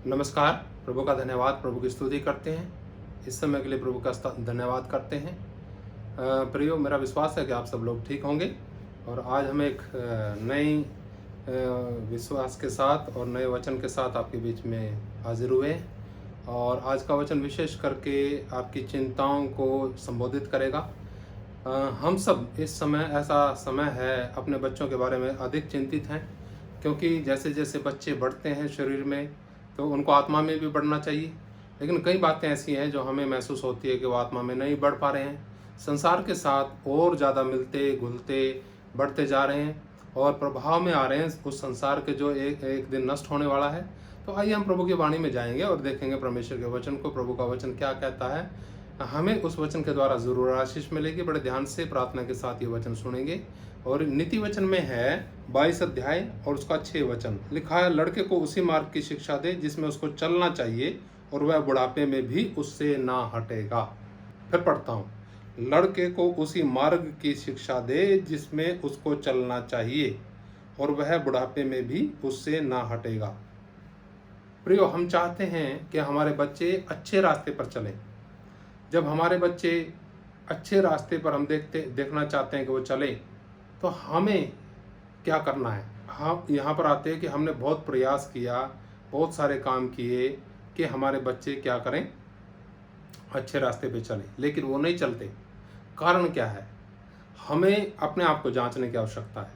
नमस्कार। प्रभु का धन्यवाद, प्रभु की स्तुति करते हैं। इस समय के लिए प्रभु का धन्यवाद करते हैं। प्रियो, मेरा विश्वास है कि आप सब लोग ठीक होंगे और आज हम एक नई विश्वास के साथ और नए वचन के साथ आपके बीच में हाजिर हुए। और आज का वचन विशेष करके आपकी चिंताओं को संबोधित करेगा। हम सब इस समय ऐसा समय है अपने बच्चों के बारे में अधिक चिंतित हैं, क्योंकि जैसे जैसे बच्चे बढ़ते हैं शरीर में तो उनको आत्मा में भी बढ़ना चाहिए। लेकिन कई बातें ऐसी हैं जो हमें महसूस होती है कि वो आत्मा में नहीं बढ़ पा रहे हैं, संसार के साथ और ज़्यादा मिलते घुलते बढ़ते जा रहे हैं और प्रभाव में आ रहे हैं उस संसार के जो एक दिन नष्ट होने वाला है। तो आइए हम प्रभु की वाणी में जाएंगे और देखेंगे परमेश्वर के वचन को, प्रभु का वचन क्या कहता है। हमें उस वचन के द्वारा ज़रूर आशीष मिलेगी। बड़े ध्यान से प्रार्थना के साथ ये वचन सुनेंगे। और नीति वचन में है 22 अध्याय और उसका 6 वचन लिखा है, लड़के को उसी मार्ग की शिक्षा दे जिसमें उसको चलना चाहिए और वह बुढ़ापे में भी उससे ना हटेगा। फिर पढ़ता हूँ, लड़के को उसी मार्ग की शिक्षा दे जिसमें उसको चलना चाहिए और वह बुढ़ापे में भी उससे ना हटेगा। प्रियो, हम चाहते हैं कि हमारे बच्चे अच्छे रास्ते पर चलें। जब हमारे बच्चे अच्छे रास्ते पर हम देखना चाहते हैं कि वो चलें, तो हमें क्या करना है। हम यहाँ पर आते हैं कि हमने बहुत प्रयास किया, बहुत सारे काम किए कि हमारे बच्चे क्या करें, अच्छे रास्ते पे चलें, लेकिन वो नहीं चलते। कारण क्या है? हमें अपने आप को जांचने की आवश्यकता है।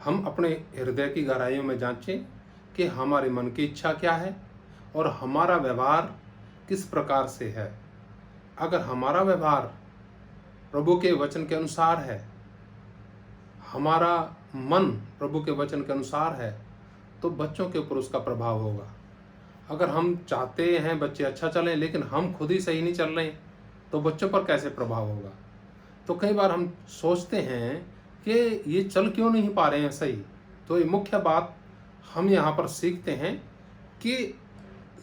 हम अपने हृदय की गहराइयों में जांचें कि हमारे मन की इच्छा क्या है और हमारा व्यवहार किस प्रकार से है। अगर हमारा व्यवहार प्रभु के वचन के अनुसार है, हमारा मन प्रभु के वचन के अनुसार है, तो बच्चों के ऊपर उसका प्रभाव होगा। अगर हम चाहते हैं बच्चे अच्छा चलें लेकिन हम खुद ही सही नहीं चल रहे, तो बच्चों पर कैसे प्रभाव होगा। तो कई बार हम सोचते हैं कि ये चल क्यों नहीं पा रहे हैं सही। तो ये मुख्य बात हम यहाँ पर सीखते हैं कि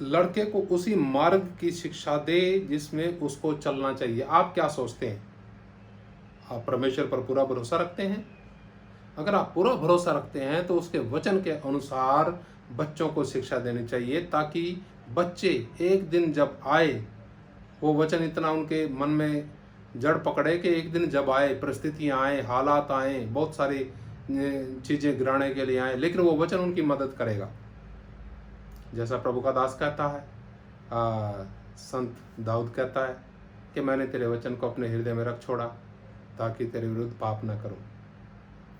लड़के को उसी मार्ग की शिक्षा दे जिसमें उसको चलना चाहिए। आप क्या सोचते हैं? आप परमेश्वर पर पूरा भरोसा रखते हैं? अगर आप पूरा भरोसा रखते हैं तो उसके वचन के अनुसार बच्चों को शिक्षा देनी चाहिए, ताकि बच्चे एक दिन जब आए, वो वचन इतना उनके मन में जड़ पकड़े कि एक दिन जब आए, परिस्थितियाँ आए, हालात आए, बहुत सारी चीज़ें गिराने के लिए आए, लेकिन वो वचन उनकी मदद करेगा। जैसा प्रभु का दास कहता है, संत दाऊद कहता है कि मैंने तेरे वचन को अपने हृदय में रख छोड़ा ताकि तेरे विरुद्ध पाप न करूं।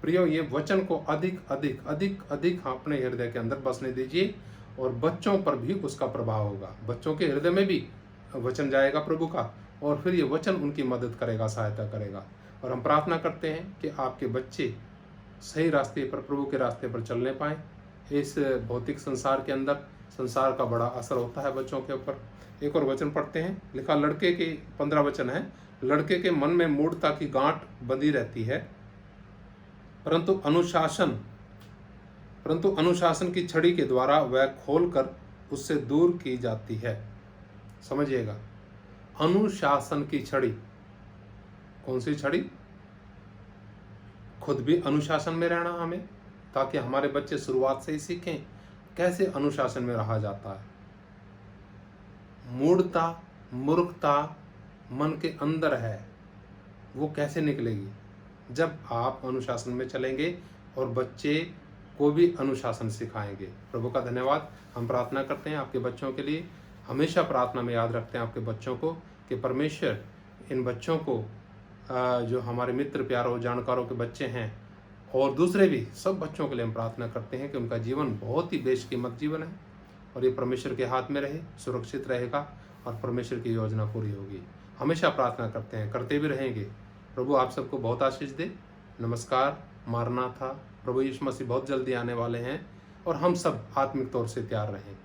प्रियो, ये वचन को अधिक अधिक अधिक अधिक अपने हृदय के अंदर बसने दीजिए और बच्चों पर भी उसका प्रभाव होगा। बच्चों के हृदय में भी वचन जाएगा प्रभु का और फिर ये वचन उनकी मदद करेगा, सहायता करेगा। और हम प्रार्थना करते हैं कि आपके बच्चे सही रास्ते पर, प्रभु के रास्ते पर चलने पाएँ। इस भौतिक संसार के अंदर संसार का बड़ा असर होता है बच्चों के ऊपर। एक और वचन पढ़ते हैं, लिखा, लड़के के 15 वचन है, लड़के के मन में मूढ़ता की गांठ बंधी रहती है, परंतु अनुशासन की छड़ी के द्वारा वह खोलकर उससे दूर की जाती है। समझिएगा, अनुशासन की छड़ी। कौन सी छड़ी? खुद भी अनुशासन में रहना हमें, ताकि हमारे बच्चे शुरुआत से ही सीखें कैसे अनुशासन में रहा जाता है। मूढ़ता, मूर्खता मन के अंदर है, वो कैसे निकलेगी? जब आप अनुशासन में चलेंगे और बच्चे को भी अनुशासन सिखाएंगे। प्रभु का धन्यवाद। हम प्रार्थना करते हैं आपके बच्चों के लिए। हमेशा प्रार्थना में याद रखते हैं आपके बच्चों को कि परमेश्वर इन बच्चों को, जो हमारे मित्र प्यारों जानकारों के बच्चे हैं और दूसरे भी सब बच्चों के लिए हम प्रार्थना करते हैं कि उनका जीवन बहुत ही बेशकीमत जीवन है और ये परमेश्वर के हाथ में रहे, सुरक्षित रहेगा और परमेश्वर की योजना पूरी होगी। हमेशा प्रार्थना करते हैं, करते भी रहेंगे। प्रभु आप सबको बहुत आशीष दे। नमस्कार। मारनाथा, प्रभु यीशु मसीह बहुत जल्दी आने वाले हैं और हम सब आत्मिक तौर से तैयार रहें।